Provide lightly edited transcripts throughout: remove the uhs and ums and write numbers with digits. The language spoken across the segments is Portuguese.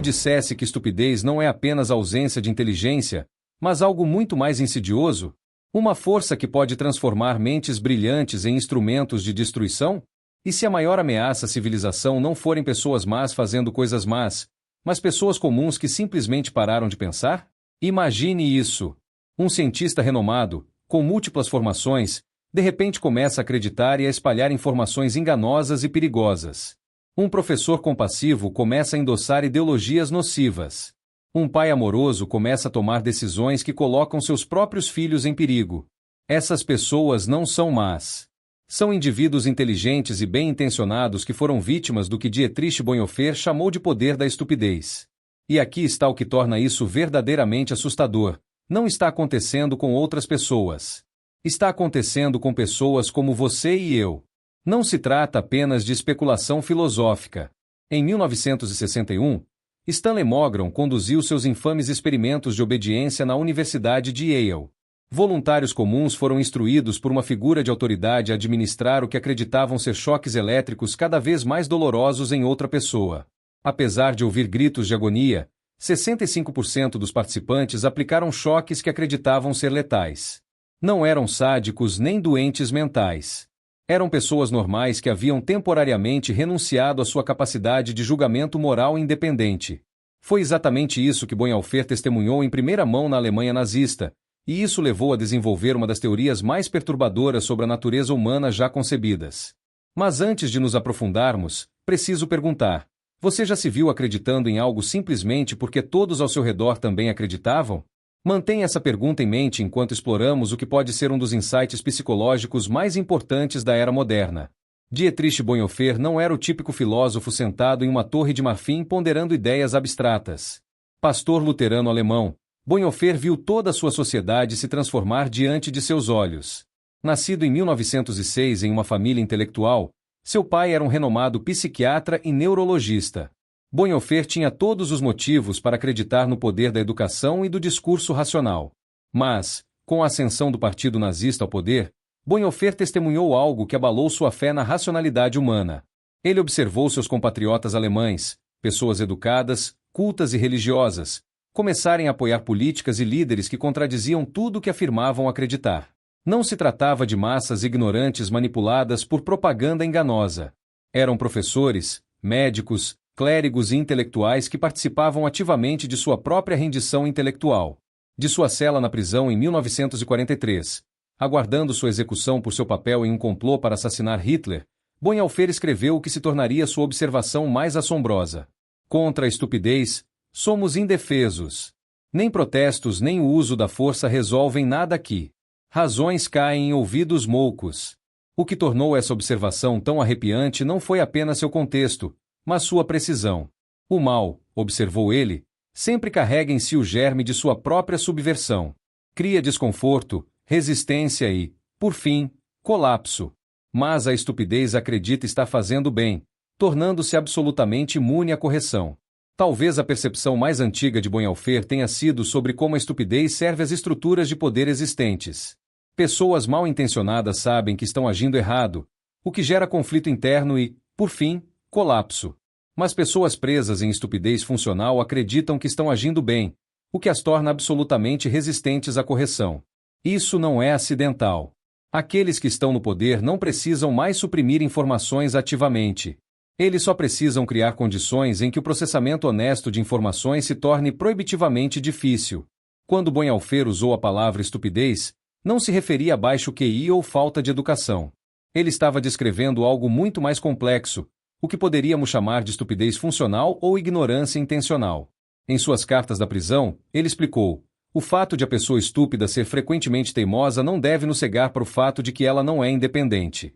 dissesse que estupidez não é apenas ausência de inteligência, mas algo muito mais insidioso? Uma força que pode transformar mentes brilhantes em instrumentos de destruição? E se a maior ameaça à civilização não forem pessoas más fazendo coisas más, mas pessoas comuns que simplesmente pararam de pensar? Imagine isso. Um cientista renomado, com múltiplas formações, de repente começa a acreditar e a espalhar informações enganosas e perigosas. Um professor compassivo começa a endossar ideologias nocivas. Um pai amoroso começa a tomar decisões que colocam seus próprios filhos em perigo. Essas pessoas não são más. São indivíduos inteligentes e bem-intencionados que foram vítimas do que Dietrich Bonhoeffer chamou de poder da estupidez. E aqui está o que torna isso verdadeiramente assustador. Não está acontecendo com outras pessoas. Está acontecendo com pessoas como você e eu. Não se trata apenas de especulação filosófica. Em 1961, Stanley Milgram conduziu seus infames experimentos de obediência na Universidade de Yale. Voluntários comuns foram instruídos por uma figura de autoridade a administrar o que acreditavam ser choques elétricos cada vez mais dolorosos em outra pessoa. Apesar de ouvir gritos de agonia, 65% dos participantes aplicaram choques que acreditavam ser letais. Não eram sádicos nem doentes mentais. Eram pessoas normais que haviam temporariamente renunciado à sua capacidade de julgamento moral independente. Foi exatamente isso que Bonhoeffer testemunhou em primeira mão na Alemanha nazista, e isso levou a desenvolver uma das teorias mais perturbadoras sobre a natureza humana já concebidas. Mas antes de nos aprofundarmos, preciso perguntar: você já se viu acreditando em algo simplesmente porque todos ao seu redor também acreditavam? Mantenha essa pergunta em mente enquanto exploramos o que pode ser um dos insights psicológicos mais importantes da era moderna. Dietrich Bonhoeffer não era o típico filósofo sentado em uma torre de marfim ponderando ideias abstratas. Pastor luterano alemão, Bonhoeffer viu toda a sua sociedade se transformar diante de seus olhos. Nascido em 1906 em uma família intelectual, seu pai era um renomado psiquiatra e neurologista. Bonhoeffer tinha todos os motivos para acreditar no poder da educação e do discurso racional. Mas, com a ascensão do partido nazista ao poder, Bonhoeffer testemunhou algo que abalou sua fé na racionalidade humana. Ele observou seus compatriotas alemães, pessoas educadas, cultas e religiosas, começarem a apoiar políticas e líderes que contradiziam tudo o que afirmavam acreditar. Não se tratava de massas ignorantes manipuladas por propaganda enganosa. Eram professores, médicos, clérigos e intelectuais que participavam ativamente de sua própria rendição intelectual. De sua cela na prisão em 1943, aguardando sua execução por seu papel em um complô para assassinar Hitler, Bonhoeffer escreveu o que se tornaria sua observação mais assombrosa. Contra a estupidez, somos indefesos. Nem protestos nem o uso da força resolvem nada aqui. Razões caem em ouvidos moucos. O que tornou essa observação tão arrepiante não foi apenas seu contexto, mas sua precisão. O mal, observou ele, sempre carrega em si o germe de sua própria subversão. Cria desconforto, resistência e, por fim, colapso. Mas a estupidez acredita estar fazendo bem, tornando-se absolutamente imune à correção. Talvez a percepção mais antiga de Bonhoeffer tenha sido sobre como a estupidez serve às estruturas de poder existentes. Pessoas mal intencionadas sabem que estão agindo errado, o que gera conflito interno e, por fim, colapso. Mas pessoas presas em estupidez funcional acreditam que estão agindo bem, o que as torna absolutamente resistentes à correção. Isso não é acidental. Aqueles que estão no poder não precisam mais suprimir informações ativamente. Eles só precisam criar condições em que o processamento honesto de informações se torne proibitivamente difícil. Quando Bonhoeffer usou a palavra estupidez, não se referia a baixo QI ou falta de educação. Ele estava descrevendo algo muito mais complexo, o que poderíamos chamar de estupidez funcional ou ignorância intencional. Em suas cartas da prisão, ele explicou: o fato de a pessoa estúpida ser frequentemente teimosa não deve nos cegar para o fato de que ela não é independente.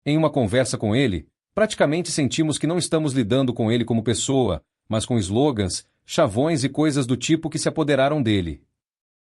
Em uma conversa com ele, praticamente sentimos que não estamos lidando com ele como pessoa, mas com slogans, chavões e coisas do tipo que se apoderaram dele.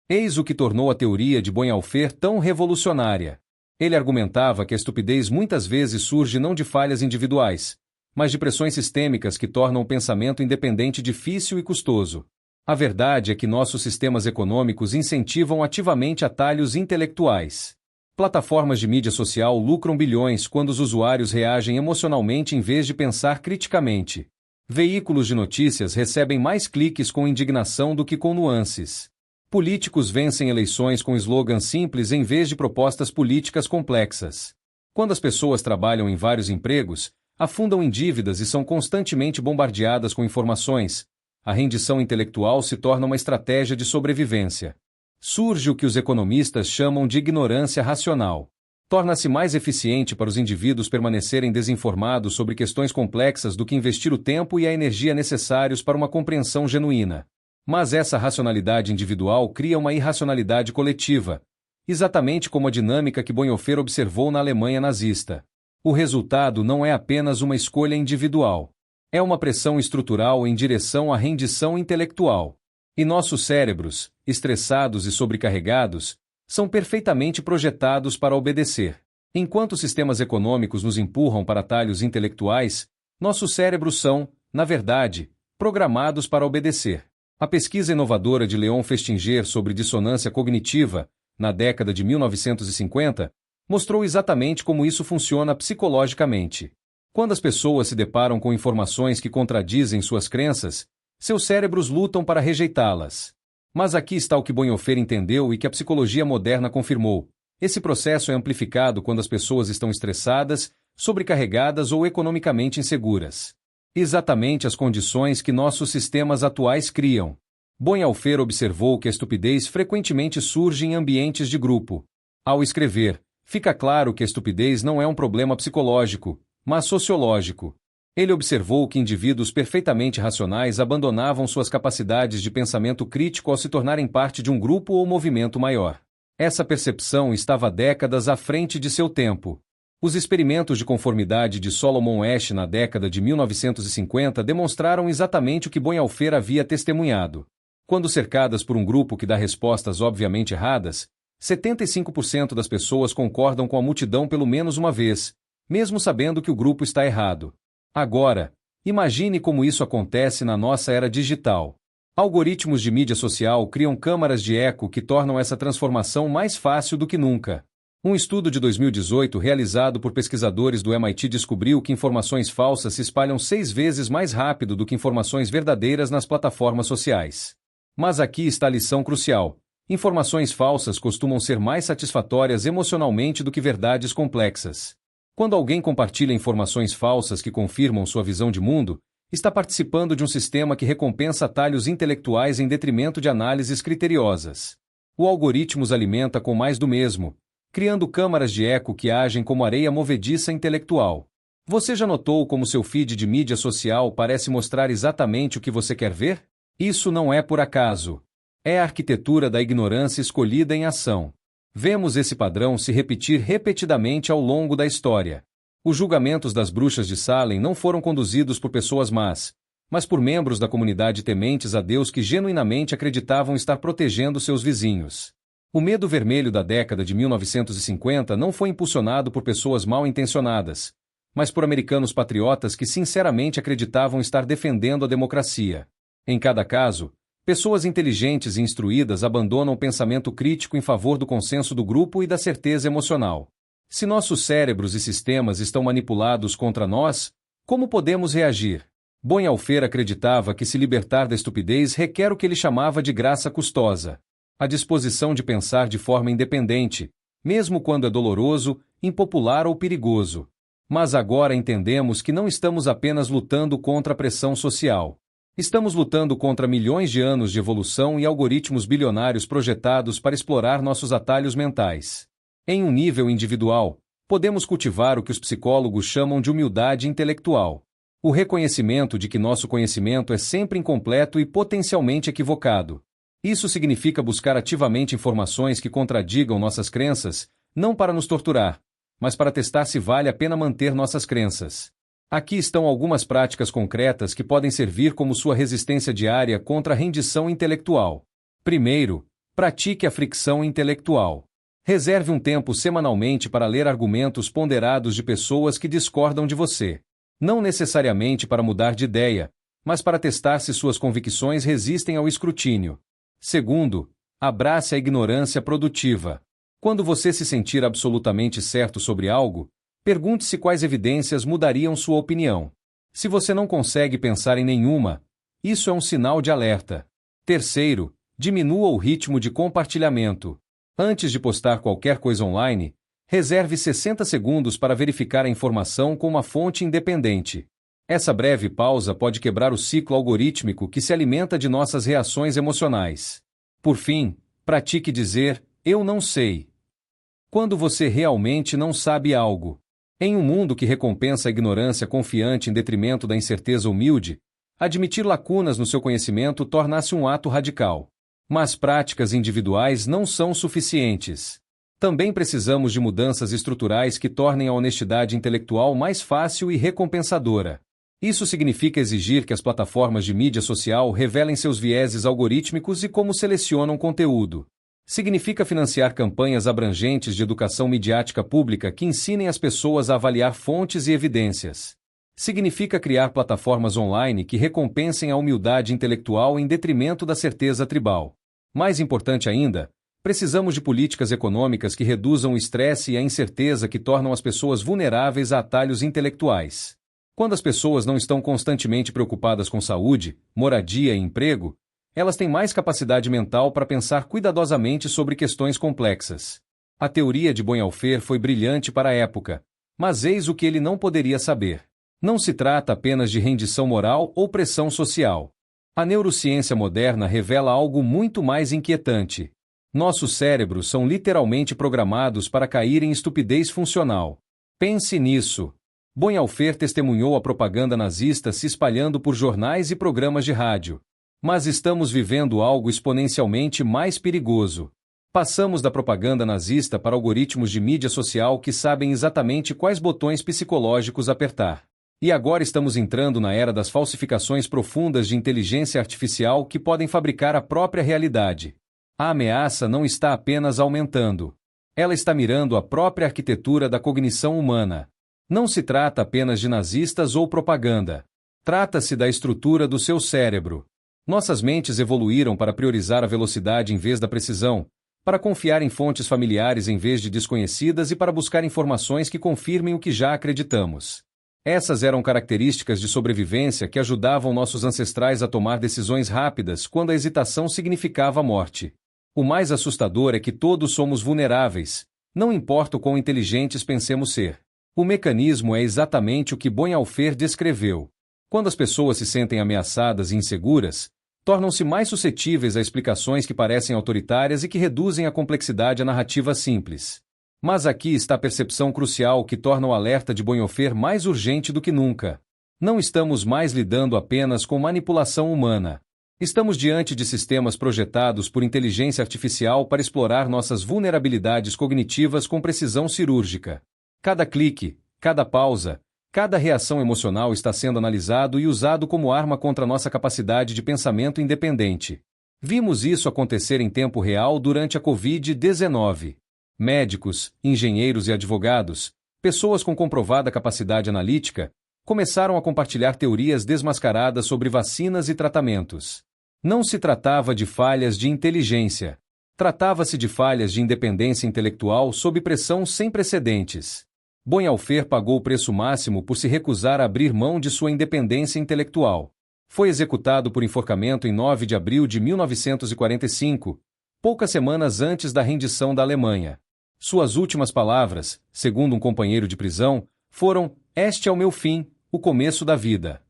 Eis o que tornou a teoria de Bonhoeffer tão revolucionária. Ele argumentava que a estupidez muitas vezes surge não de falhas individuais, mas de pressões sistêmicas que tornam o pensamento independente difícil e custoso. A verdade é que nossos sistemas econômicos incentivam ativamente atalhos intelectuais. Plataformas de mídia social lucram bilhões quando os usuários reagem emocionalmente em vez de pensar criticamente. Veículos de notícias recebem mais cliques com indignação do que com nuances. Políticos vencem eleições com slogans simples em vez de propostas políticas complexas. Quando as pessoas trabalham em vários empregos, afundam em dívidas e são constantemente bombardeadas com informações, a rendição intelectual se torna uma estratégia de sobrevivência. Surge o que os economistas chamam de ignorância racional. Torna-se mais eficiente para os indivíduos permanecerem desinformados sobre questões complexas do que investir o tempo e a energia necessários para uma compreensão genuína. Mas essa racionalidade individual cria uma irracionalidade coletiva, exatamente como a dinâmica que Bonhoeffer observou na Alemanha nazista. O resultado não é apenas uma escolha individual. É uma pressão estrutural em direção à rendição intelectual. E nossos cérebros, estressados e sobrecarregados, são perfeitamente projetados para obedecer. Enquanto os sistemas econômicos nos empurram para atalhos intelectuais, nossos cérebros são, na verdade, programados para obedecer. A pesquisa inovadora de Leon Festinger sobre dissonância cognitiva, na década de 1950, mostrou exatamente como isso funciona psicologicamente. Quando as pessoas se deparam com informações que contradizem suas crenças, seus cérebros lutam para rejeitá-las. Mas aqui está o que Bonhoeffer entendeu e que a psicologia moderna confirmou. Esse processo é amplificado quando as pessoas estão estressadas, sobrecarregadas ou economicamente inseguras. Exatamente as condições que nossos sistemas atuais criam. Bonhoeffer observou que a estupidez frequentemente surge em ambientes de grupo. Ao escrever, fica claro que a estupidez não é um problema psicológico, mas sociológico. Ele observou que indivíduos perfeitamente racionais abandonavam suas capacidades de pensamento crítico ao se tornarem parte de um grupo ou movimento maior. Essa percepção estava décadas à frente de seu tempo. Os experimentos de conformidade de Solomon Asch na década de 1950 demonstraram exatamente o que Bonhoeffer havia testemunhado. Quando cercadas por um grupo que dá respostas obviamente erradas, 75% das pessoas concordam com a multidão pelo menos uma vez, mesmo sabendo que o grupo está errado. Agora, imagine como isso acontece na nossa era digital. Algoritmos de mídia social criam câmaras de eco que tornam essa transformação mais fácil do que nunca. Um estudo de 2018 realizado por pesquisadores do MIT descobriu que informações falsas se espalham 6 vezes mais rápido do que informações verdadeiras nas plataformas sociais. Mas aqui está a lição crucial. Informações falsas costumam ser mais satisfatórias emocionalmente do que verdades complexas. Quando alguém compartilha informações falsas que confirmam sua visão de mundo, está participando de um sistema que recompensa atalhos intelectuais em detrimento de análises criteriosas. O algoritmo os alimenta com mais do mesmo, criando câmaras de eco que agem como areia movediça intelectual. Você já notou como seu feed de mídia social parece mostrar exatamente o que você quer ver? Isso não é por acaso. É a arquitetura da ignorância escolhida em ação. Vemos esse padrão se repetir repetidamente ao longo da história. Os julgamentos das bruxas de Salem não foram conduzidos por pessoas más, mas por membros da comunidade tementes a Deus que genuinamente acreditavam estar protegendo seus vizinhos. O medo vermelho da década de 1950 não foi impulsionado por pessoas mal intencionadas, mas por americanos patriotas que sinceramente acreditavam estar defendendo a democracia. Em cada caso, pessoas inteligentes e instruídas abandonam o pensamento crítico em favor do consenso do grupo e da certeza emocional. Se nossos cérebros e sistemas estão manipulados contra nós, como podemos reagir? Bonhoeffer acreditava que se libertar da estupidez requer o que ele chamava de graça custosa. A disposição de pensar de forma independente, mesmo quando é doloroso, impopular ou perigoso. Mas agora entendemos que não estamos apenas lutando contra a pressão social. Estamos lutando contra milhões de anos de evolução e algoritmos bilionários projetados para explorar nossos atalhos mentais. Em um nível individual, podemos cultivar o que os psicólogos chamam de humildade intelectual. O reconhecimento de que nosso conhecimento é sempre incompleto e potencialmente equivocado. Isso significa buscar ativamente informações que contradigam nossas crenças, não para nos torturar, mas para testar se vale a pena manter nossas crenças. Aqui estão algumas práticas concretas que podem servir como sua resistência diária contra a rendição intelectual. Primeiro, pratique a fricção intelectual. Reserve um tempo semanalmente para ler argumentos ponderados de pessoas que discordam de você. Não necessariamente para mudar de ideia, mas para testar se suas convicções resistem ao escrutínio. Segundo, abrace a ignorância produtiva. Quando você se sentir absolutamente certo sobre algo, pergunte-se quais evidências mudariam sua opinião. Se você não consegue pensar em nenhuma, isso é um sinal de alerta. Terceiro, diminua o ritmo de compartilhamento. Antes de postar qualquer coisa online, reserve 60 segundos para verificar a informação com uma fonte independente. Essa breve pausa pode quebrar o ciclo algorítmico que se alimenta de nossas reações emocionais. Por fim, pratique dizer, eu não sei. Quando você realmente não sabe algo. Em um mundo que recompensa a ignorância confiante em detrimento da incerteza humilde, admitir lacunas no seu conhecimento torna-se um ato radical. Mas práticas individuais não são suficientes. Também precisamos de mudanças estruturais que tornem a honestidade intelectual mais fácil e recompensadora. Isso significa exigir que as plataformas de mídia social revelem seus vieses algorítmicos e como selecionam conteúdo. Significa financiar campanhas abrangentes de educação midiática pública que ensinem as pessoas a avaliar fontes e evidências. Significa criar plataformas online que recompensem a humildade intelectual em detrimento da certeza tribal. Mais importante ainda, precisamos de políticas econômicas que reduzam o estresse e a incerteza que tornam as pessoas vulneráveis a atalhos intelectuais. Quando as pessoas não estão constantemente preocupadas com saúde, moradia e emprego, elas têm mais capacidade mental para pensar cuidadosamente sobre questões complexas. A teoria de Bonhoeffer foi brilhante para a época, mas eis o que ele não poderia saber. Não se trata apenas de rendição moral ou pressão social. A neurociência moderna revela algo muito mais inquietante. Nossos cérebros são literalmente programados para cair em estupidez funcional. Pense nisso. Bonhoeffer testemunhou a propaganda nazista se espalhando por jornais e programas de rádio. Mas estamos vivendo algo exponencialmente mais perigoso. Passamos da propaganda nazista para algoritmos de mídia social que sabem exatamente quais botões psicológicos apertar. E agora estamos entrando na era das falsificações profundas de inteligência artificial que podem fabricar a própria realidade. A ameaça não está apenas aumentando. Ela está mirando a própria arquitetura da cognição humana. Não se trata apenas de nazistas ou propaganda. Trata-se da estrutura do seu cérebro. Nossas mentes evoluíram para priorizar a velocidade em vez da precisão, para confiar em fontes familiares em vez de desconhecidas e para buscar informações que confirmem o que já acreditamos. Essas eram características de sobrevivência que ajudavam nossos ancestrais a tomar decisões rápidas quando a hesitação significava a morte. O mais assustador é que todos somos vulneráveis, não importa o quão inteligentes pensemos ser. O mecanismo é exatamente o que Bonhoeffer descreveu. Quando as pessoas se sentem ameaçadas e inseguras, tornam-se mais suscetíveis a explicações que parecem autoritárias e que reduzem a complexidade à narrativa simples. Mas aqui está a percepção crucial que torna o alerta de Bonhoeffer mais urgente do que nunca. Não estamos mais lidando apenas com manipulação humana. Estamos diante de sistemas projetados por inteligência artificial para explorar nossas vulnerabilidades cognitivas com precisão cirúrgica. Cada clique, cada pausa, cada reação emocional está sendo analisado e usado como arma contra nossa capacidade de pensamento independente. Vimos isso acontecer em tempo real durante a Covid-19. Médicos, engenheiros e advogados, pessoas com comprovada capacidade analítica, começaram a compartilhar teorias desmascaradas sobre vacinas e tratamentos. Não se tratava de falhas de inteligência. Tratava-se de falhas de independência intelectual sob pressão sem precedentes. Bonhoeffer pagou o preço máximo por se recusar a abrir mão de sua independência intelectual. Foi executado por enforcamento em 9 de abril de 1945, poucas semanas antes da rendição da Alemanha. Suas últimas palavras, segundo um companheiro de prisão, foram: "Este é o meu fim, o começo da vida."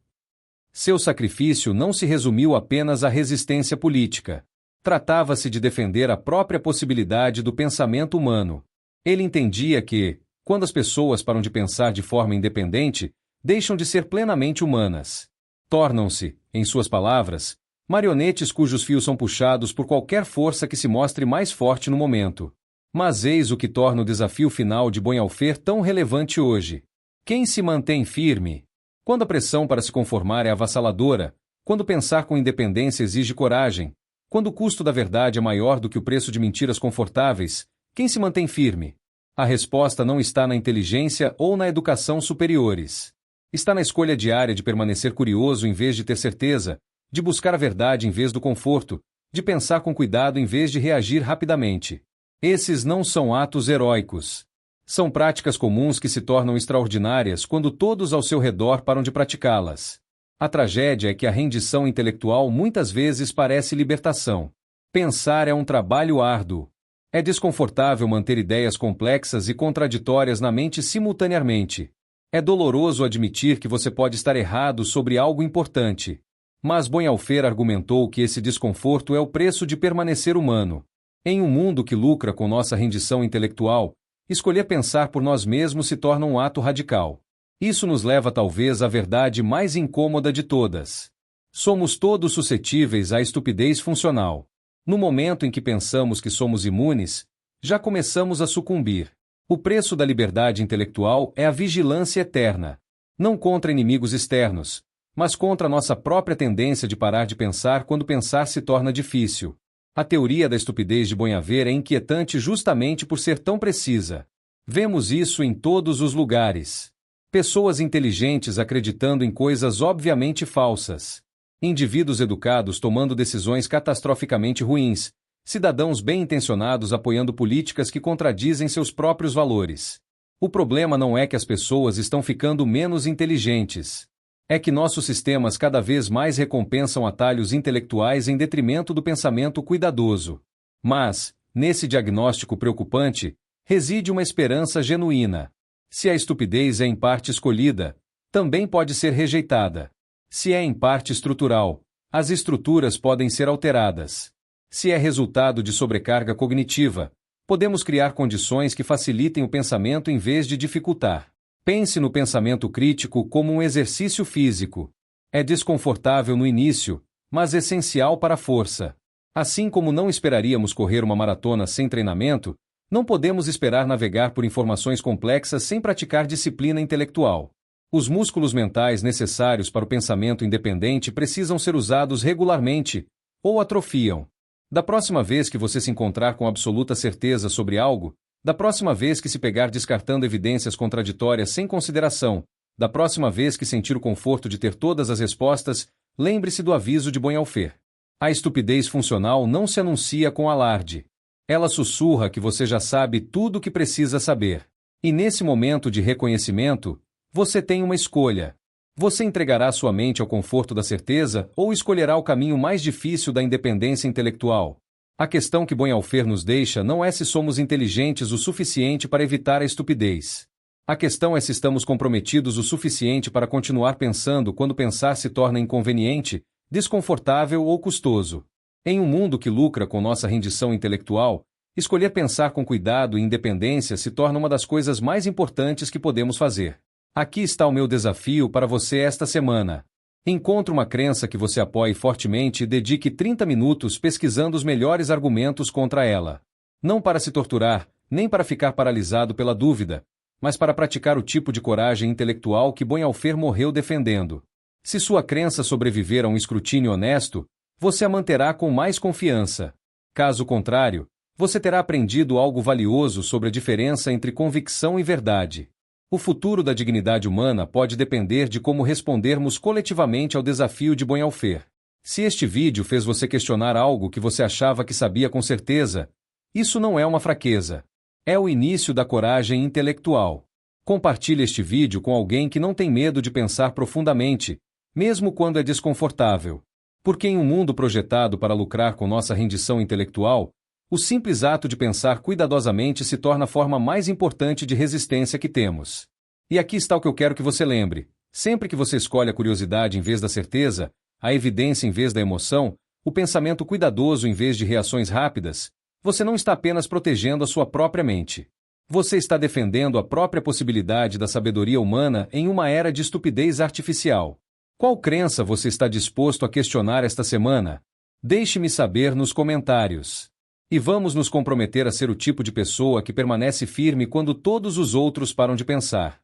Seu sacrifício não se resumiu apenas à resistência política. Tratava-se de defender a própria possibilidade do pensamento humano. Ele entendia que, quando as pessoas param de pensar de forma independente, deixam de ser plenamente humanas. Tornam-se, em suas palavras, marionetes cujos fios são puxados por qualquer força que se mostre mais forte no momento. Mas eis o que torna o desafio final de Bonhoeffer tão relevante hoje. Quem se mantém firme? Quando a pressão para se conformar é avassaladora, quando pensar com independência exige coragem, quando o custo da verdade é maior do que o preço de mentiras confortáveis, quem se mantém firme? A resposta não está na inteligência ou na educação superiores. Está na escolha diária de permanecer curioso em vez de ter certeza, de buscar a verdade em vez do conforto, de pensar com cuidado em vez de reagir rapidamente. Esses não são atos heróicos. São práticas comuns que se tornam extraordinárias quando todos ao seu redor param de praticá-las. A tragédia é que a rendição intelectual muitas vezes parece libertação. Pensar é um trabalho árduo. É desconfortável manter ideias complexas e contraditórias na mente simultaneamente. É doloroso admitir que você pode estar errado sobre algo importante. Mas Bonhoeffer argumentou que esse desconforto é o preço de permanecer humano. Em um mundo que lucra com nossa rendição intelectual, escolher pensar por nós mesmos se torna um ato radical. Isso nos leva talvez à verdade mais incômoda de todas. Somos todos suscetíveis à estupidez funcional. No momento em que pensamos que somos imunes, já começamos a sucumbir. O preço da liberdade intelectual é a vigilância eterna. Não contra inimigos externos, mas contra nossa própria tendência de parar de pensar quando pensar se torna difícil. A teoria da estupidez de Bonhoeffer é inquietante justamente por ser tão precisa. Vemos isso em todos os lugares. Pessoas inteligentes acreditando em coisas obviamente falsas. Indivíduos educados tomando decisões catastroficamente ruins. Cidadãos bem-intencionados apoiando políticas que contradizem seus próprios valores. O problema não é que as pessoas estão ficando menos inteligentes. É que nossos sistemas cada vez mais recompensam atalhos intelectuais em detrimento do pensamento cuidadoso. Mas, nesse diagnóstico preocupante, reside uma esperança genuína. Se a estupidez é em parte escolhida, também pode ser rejeitada. Se é em parte estrutural, as estruturas podem ser alteradas. Se é resultado de sobrecarga cognitiva, podemos criar condições que facilitem o pensamento em vez de dificultar. Pense no pensamento crítico como um exercício físico. É desconfortável no início, mas essencial para a força. Assim como não esperaríamos correr uma maratona sem treinamento, não podemos esperar navegar por informações complexas sem praticar disciplina intelectual. Os músculos mentais necessários para o pensamento independente precisam ser usados regularmente, ou atrofiam. Da próxima vez que você se encontrar com absoluta certeza sobre algo, da próxima vez que se pegar descartando evidências contraditórias sem consideração, da próxima vez que sentir o conforto de ter todas as respostas, lembre-se do aviso de Bonhoeffer. A estupidez funcional não se anuncia com alarde. Ela sussurra que você já sabe tudo o que precisa saber. E nesse momento de reconhecimento, você tem uma escolha. Você entregará sua mente ao conforto da certeza ou escolherá o caminho mais difícil da independência intelectual? A questão que Bonhoeffer nos deixa não é se somos inteligentes o suficiente para evitar a estupidez. A questão é se estamos comprometidos o suficiente para continuar pensando quando pensar se torna inconveniente, desconfortável ou custoso. Em um mundo que lucra com nossa rendição intelectual, escolher pensar com cuidado e independência se torna uma das coisas mais importantes que podemos fazer. Aqui está o meu desafio para você esta semana. Encontre uma crença que você apoie fortemente e dedique 30 minutos pesquisando os melhores argumentos contra ela. Não para se torturar, nem para ficar paralisado pela dúvida, mas para praticar o tipo de coragem intelectual que Bonhoeffer morreu defendendo. Se sua crença sobreviver a um escrutínio honesto, você a manterá com mais confiança. Caso contrário, você terá aprendido algo valioso sobre a diferença entre convicção e verdade. O futuro da dignidade humana pode depender de como respondermos coletivamente ao desafio de Bonhoeffer. Se este vídeo fez você questionar algo que você achava que sabia com certeza, isso não é uma fraqueza. É o início da coragem intelectual. Compartilhe este vídeo com alguém que não tem medo de pensar profundamente, mesmo quando é desconfortável. Porque em um mundo projetado para lucrar com nossa rendição intelectual, o simples ato de pensar cuidadosamente se torna a forma mais importante de resistência que temos. E aqui está o que eu quero que você lembre. Sempre que você escolhe a curiosidade em vez da certeza, a evidência em vez da emoção, o pensamento cuidadoso em vez de reações rápidas, você não está apenas protegendo a sua própria mente. Você está defendendo a própria possibilidade da sabedoria humana em uma era de estupidez artificial. Qual crença você está disposto a questionar esta semana? Deixe-me saber nos comentários. E vamos nos comprometer a ser o tipo de pessoa que permanece firme quando todos os outros param de pensar.